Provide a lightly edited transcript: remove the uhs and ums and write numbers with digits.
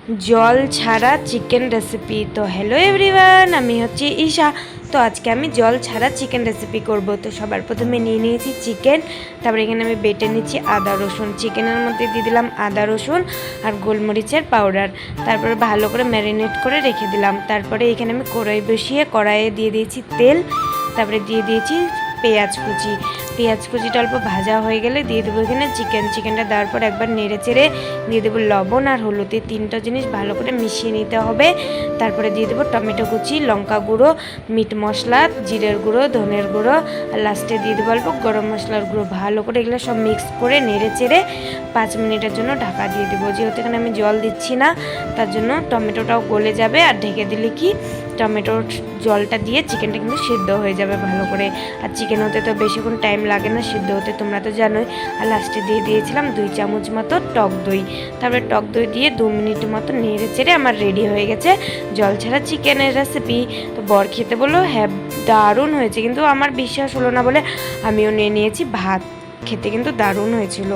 জল ছাড়া chicken recipe. তো হ্যালো এভরিওয়ান, আমি হচ্ছি ঈশা। তো আজকে আমি জল ছাড়া চিকেন রেসিপি করব। তো সবার প্রথমে নিয়ে নিয়েছি চিকেন, তারপরে এখানে আমি বেটে নিচ্ছি আদা রসুন। চিকেনের মধ্যে দিয়ে দিলাম আদা রসুন আর গোলমরিচের পাউডার, তারপরে ভালো করে ম্যারিনেট করে রেখে দিলাম। তারপরে এখানে আমি কড়াই বসিয়ে কড়াইয়ে দিয়ে দিয়েছি তেল, তারপরে দিয়ে দিয়েছি পেঁয়াজ কুচিটা অল্প ভাজা হয়ে গেলে দিয়ে দেবো এখানে চিকেনটা দেওয়ার পর একবার নেড়ে চেড়ে দিয়ে দেবো লবণ আর হলুদ, এই তিনটা জিনিস ভালো করে মিশিয়ে নিতে হবে। তারপরে দিয়ে দেবো টমেটো কুচি, লঙ্কা গুঁড়ো, মিট মশলা, জিরের গুঁড়ো, ধনের গুঁড়ো, আর লাস্টে দিয়ে দেবো অল্প গরম মশলার গুঁড়ো। ভালো করে এগুলো সব মিক্স করে নেড়ে চেড়ে 5 মিনিটের জন্য ঢাকা দিয়ে দেবো। যেহেতু এখানে আমি জল দিচ্ছি না, তার জন্য টমেটোটাও গলে যাবে, আর ঢেকে দিলে কি টমেটোর জলটা দিয়ে চিকেনটা কিন্তু সিদ্ধ হয়ে যাবে ভালো করে। আর চিকেন হতে তো বেশিক্ষণ টাইম লাগে না সিদ্ধ হতে, তোমরা তো জানোই। আর লাস্টে দিয়ে দিয়েছিলাম 2 চামচ মতো টক দই। তারপরে টক দই দিয়ে 2 মিনিট মতো নেড়ে চেড়ে আমার রেডি হয়ে গেছে জল ছাড়া চিকেনের রেসিপি। তো বর খেতে বললো হ্যাঁ দারুণ হয়েছে, কিন্তু আমার বিশ্বাস হলো না বলে আমিও নিয়ে নিয়েছি ভাত। খেতে কিন্তু দারুণ হয়েছিল।